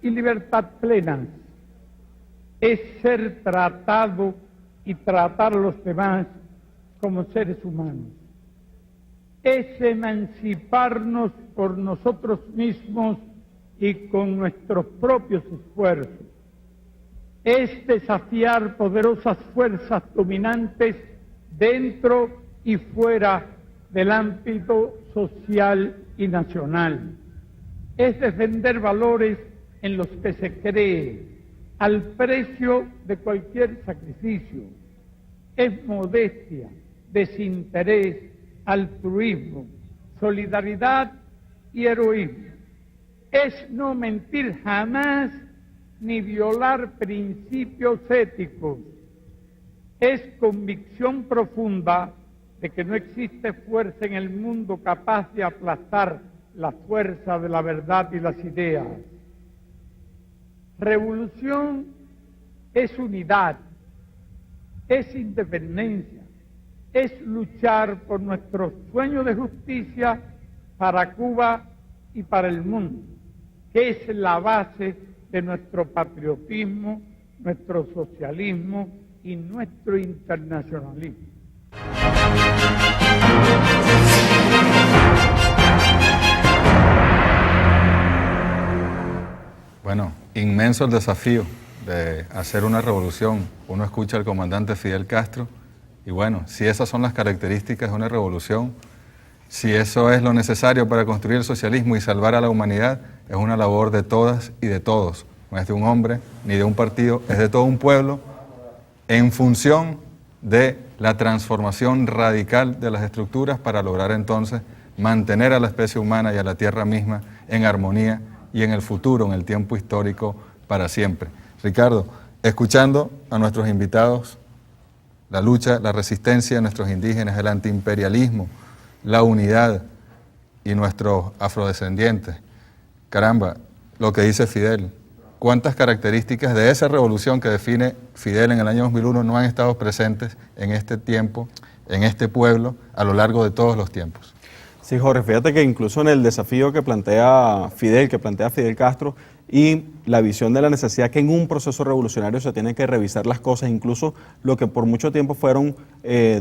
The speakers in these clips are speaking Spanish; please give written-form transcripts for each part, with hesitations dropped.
y libertad plenas es ser tratado y tratar a los demás como seres humanos. Es emanciparnos por nosotros mismos y con nuestros propios esfuerzos. Es desafiar poderosas fuerzas dominantes dentro y fuera del ámbito social y nacional. Es defender valores en los que se cree, al precio de cualquier sacrificio. Es modestia, desinterés, altruismo, solidaridad y heroísmo. Es no mentir jamás ni violar principios éticos. Es convicción profunda de que no existe fuerza en el mundo capaz de aplastar la fuerza de la verdad y las ideas. Revolución es unidad, es independencia, es luchar por nuestro sueño de justicia para Cuba y para el mundo, que es la base de nuestro patriotismo, nuestro socialismo y nuestro internacionalismo. Bueno, inmenso el desafío de hacer una revolución. Uno escucha al comandante Fidel Castro y bueno, si esas son las características de una revolución, si eso es lo necesario para construir el socialismo y salvar a la humanidad, es una labor de todas y de todos. No es de un hombre ni de un partido, es de todo un pueblo en función de la transformación radical de las estructuras para lograr entonces mantener a la especie humana y a la tierra misma en armonía y en el futuro, en el tiempo histórico, para siempre. Ricardo, escuchando a nuestros invitados, la lucha, la resistencia de nuestros indígenas, el antiimperialismo, la unidad y nuestros afrodescendientes. Caramba, lo que dice Fidel, ¿cuántas características de esa revolución que define Fidel en el año 2001 no han estado presentes en este tiempo, en este pueblo, a lo largo de todos los tiempos? Sí, Jorge, fíjate que incluso en el desafío que plantea Fidel Castro y la visión de la necesidad que en un proceso revolucionario se tienen que revisar las cosas, incluso lo que por mucho tiempo fueron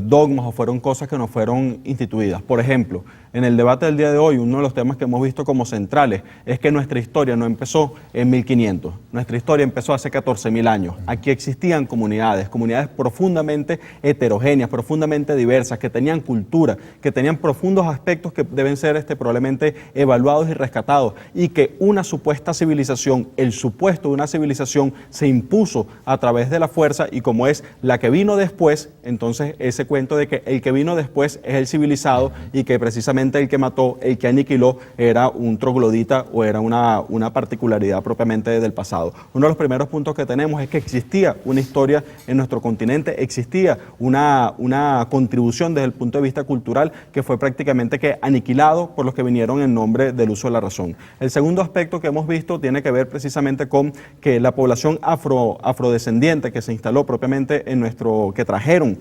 dogmas o fueron cosas que no fueron instituidas. Por ejemplo, en el debate del día de hoy, uno de los temas que hemos visto como centrales es que nuestra historia no empezó en 1500, nuestra historia empezó hace 14.000 años. Aquí existían comunidades profundamente heterogéneas, profundamente diversas, que tenían cultura, que tenían profundos aspectos que deben ser probablemente evaluados y rescatados, y que una supuesta civilización, el supuesto de una civilización se impuso a través de la fuerza, y como es la que vino después, entonces ese cuento de que el que vino después es el civilizado y que precisamente el que mató, el que aniquiló era un troglodita o era una particularidad propiamente del pasado. Uno de los primeros puntos que tenemos es que existía una historia en nuestro continente, existía una contribución desde el punto de vista cultural que fue prácticamente que aniquilado por los que vinieron en nombre del uso de la razón. El segundo aspecto que hemos visto tiene que ver precisamente con que la población afrodescendiente que se instaló propiamente que trajeron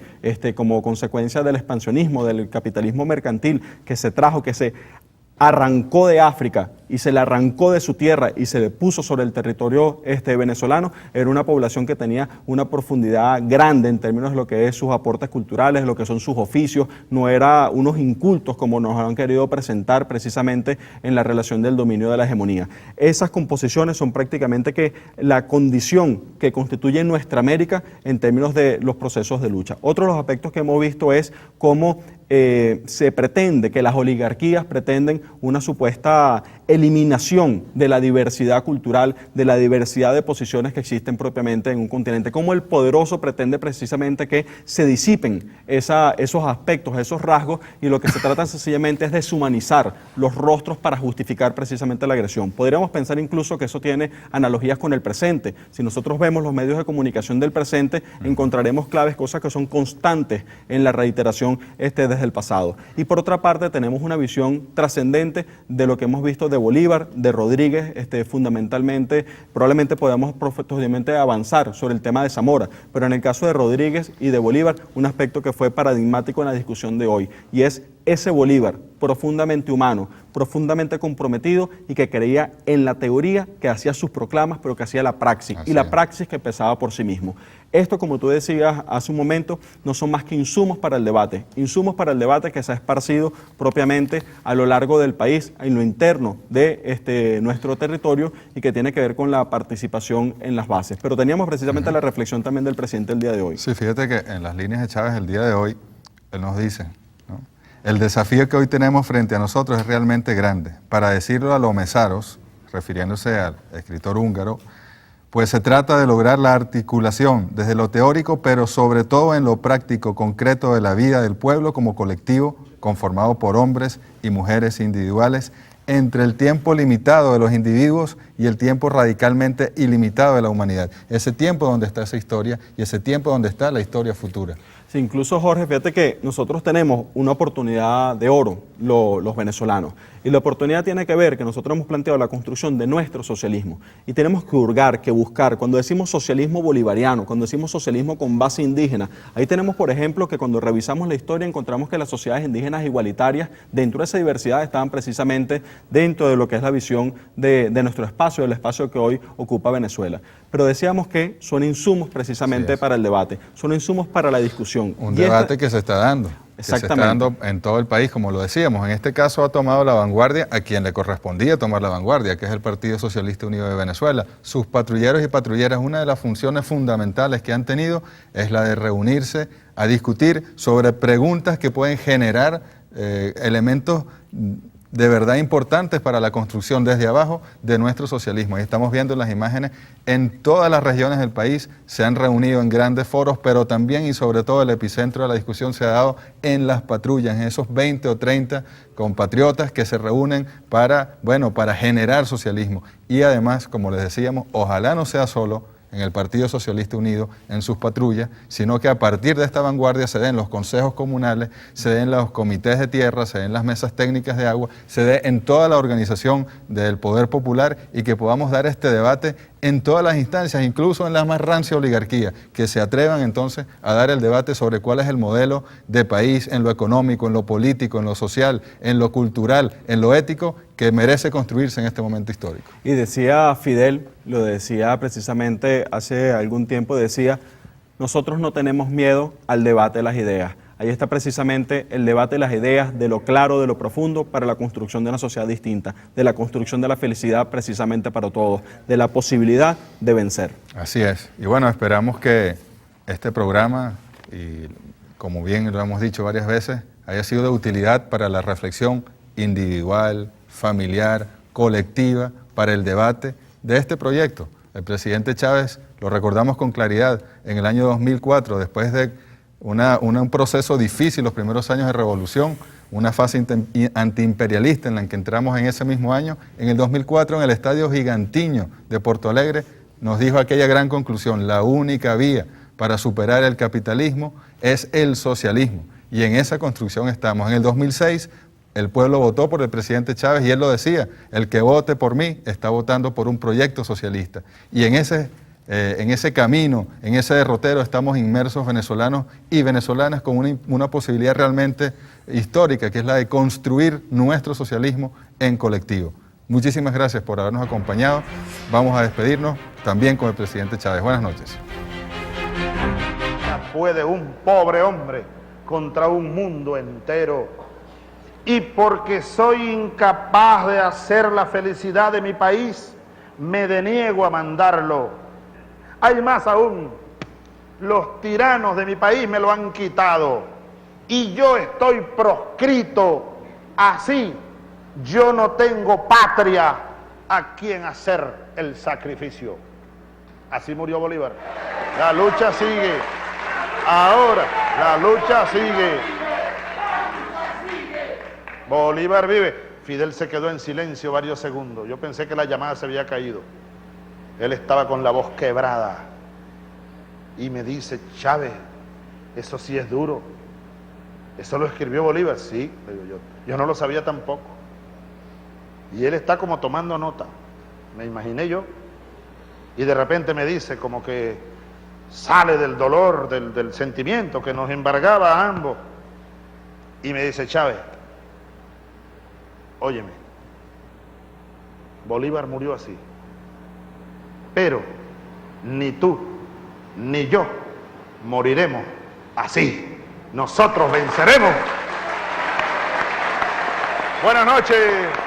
como consecuencia del expansionismo, del capitalismo mercantil que se trajo, que se arrancó de África y se le arrancó de su tierra y se le puso sobre el territorio venezolano, era una población que tenía una profundidad grande en términos de lo que es sus aportes culturales, lo que son sus oficios, no era unos incultos como nos han querido presentar precisamente en la relación del dominio de la hegemonía. Esas composiciones son prácticamente que la condición que constituye nuestra América en términos de los procesos de lucha. Otro de los aspectos que hemos visto es cómo se pretende, que las oligarquías pretenden una supuesta eliminación de la diversidad cultural, de la diversidad de posiciones que existen propiamente en un continente, como el poderoso pretende precisamente que se disipen esos aspectos, esos rasgos, y lo que se trata sencillamente es deshumanizar los rostros para justificar precisamente la agresión. Podríamos pensar incluso que eso tiene analogías con el presente. Si nosotros vemos los medios de comunicación del presente, encontraremos claves, cosas que son constantes en la reiteración desde el pasado. Y por otra parte tenemos una visión trascendente de lo que hemos visto de Bolívar, de Rodríguez, fundamentalmente. Probablemente podamos posteriormente avanzar sobre el tema de Zamora, pero en el caso de Rodríguez y de Bolívar, un aspecto que fue paradigmático en la discusión de hoy, y es ese Bolívar profundamente humano, profundamente comprometido y que creía en la teoría, que hacía sus proclamas, pero que hacía la praxis, y la praxis que empezaba por sí mismo. Esto, como tú decías hace un momento, no son más que insumos para el debate que se ha esparcido propiamente a lo largo del país, en lo interno de nuestro territorio, y que tiene que ver con la participación en las bases. Pero teníamos precisamente la reflexión también del presidente el día de hoy. Sí, fíjate que en las líneas de Chávez el día de hoy, él nos dice, ¿no?, el desafío que hoy tenemos frente a nosotros es realmente grande. Para decirlo a los mesaros, refiriéndose al escritor húngaro, pues se trata de lograr la articulación desde lo teórico, pero sobre todo en lo práctico, concreto de la vida del pueblo como colectivo, conformado por hombres y mujeres individuales, entre el tiempo limitado de los individuos y el tiempo radicalmente ilimitado de la humanidad. Ese tiempo donde está esa historia y ese tiempo donde está la historia futura. Sí, incluso, Jorge, fíjate que nosotros tenemos una oportunidad de oro, los venezolanos, y la oportunidad tiene que ver que nosotros hemos planteado la construcción de nuestro socialismo, y tenemos que hurgar, que buscar. Cuando decimos socialismo bolivariano, cuando decimos socialismo con base indígena, ahí tenemos, por ejemplo, que cuando revisamos la historia encontramos que las sociedades indígenas igualitarias, dentro de esa diversidad, estaban precisamente dentro de lo que es la visión de nuestro espacio, del espacio que hoy ocupa Venezuela. Pero decíamos que son insumos precisamente para el debate, son insumos para la discusión. Un debate que se está dando. Exactamente. Que se está dando en todo el país, como lo decíamos. En este caso ha tomado la vanguardia a quien le correspondía tomar la vanguardia, que es el Partido Socialista Unido de Venezuela. Sus patrulleros y patrulleras, una de las funciones fundamentales que han tenido es la de reunirse a discutir sobre preguntas que pueden generar elementos de verdad importantes para la construcción desde abajo de nuestro socialismo. Y estamos viendo en las imágenes, en todas las regiones del país se han reunido en grandes foros, pero también y sobre todo el epicentro de la discusión se ha dado en las patrullas, en esos 20 o 30 compatriotas que se reúnen para generar socialismo. Y además, como les decíamos, ojalá no sea solo en el Partido Socialista Unido, en sus patrullas, sino que a partir de esta vanguardia se den los consejos comunales, se den los comités de tierra, se den las mesas técnicas de agua, se dé en toda la organización del poder popular y que podamos dar este debate en todas las instancias, incluso en la más rancia oligarquía, que se atrevan entonces a dar el debate sobre cuál es el modelo de país en lo económico, en lo político, en lo social, en lo cultural, en lo ético, que merece construirse en este momento histórico. Y decía Fidel, lo decía precisamente hace algún tiempo, decía, nosotros no tenemos miedo al debate de las ideas. Ahí está precisamente el debate de las ideas, de lo claro, de lo profundo, para la construcción de una sociedad distinta, de la construcción de la felicidad precisamente para todos, de la posibilidad de vencer. Así es. Y bueno, esperamos que este programa, y como bien lo hemos dicho varias veces, haya sido de utilidad para la reflexión individual, familiar, colectiva, para el debate de este proyecto. El presidente Chávez, lo recordamos con claridad, en el año 2004, después de un proceso difícil, los primeros años de revolución, una fase antiimperialista en la que entramos en ese mismo año, en el 2004 en el Estadio Gigantiño de Porto Alegre, nos dijo aquella gran conclusión: la única vía para superar el capitalismo es el socialismo. Y en esa construcción estamos. En el 2006 el pueblo votó por el presidente Chávez y él lo decía: el que vote por mí está votando por un proyecto socialista. Y en ese camino, en ese derrotero, estamos inmersos venezolanos y venezolanas con una posibilidad realmente histórica, que es la de construir nuestro socialismo en colectivo. Muchísimas gracias por habernos acompañado. Vamos a despedirnos también con el presidente Chávez. Buenas noches. ¿Puede un pobre hombre contra un mundo entero? Y porque soy incapaz de hacer la felicidad de mi país, me deniego a mandarlo. Hay más aún, los tiranos de mi país me lo han quitado y yo estoy proscrito. Así, yo no tengo patria a quien hacer el sacrificio. Así murió Bolívar. La lucha sigue. Ahora, la lucha sigue. Bolívar vive. Fidel se quedó en silencio varios segundos. Yo pensé que la llamada se había caído. Él estaba con la voz quebrada y me dice: Chávez, eso sí es duro. ¿Eso lo escribió Bolívar? Sí, digo yo no lo sabía tampoco. Y él está como tomando nota, me imaginé yo. Y de repente me dice, como que sale del dolor, del sentimiento que nos embargaba a ambos. Y me dice, Chávez, óyeme, Bolívar murió así, pero ni tú ni yo moriremos así. Nosotros venceremos. Buenas noches.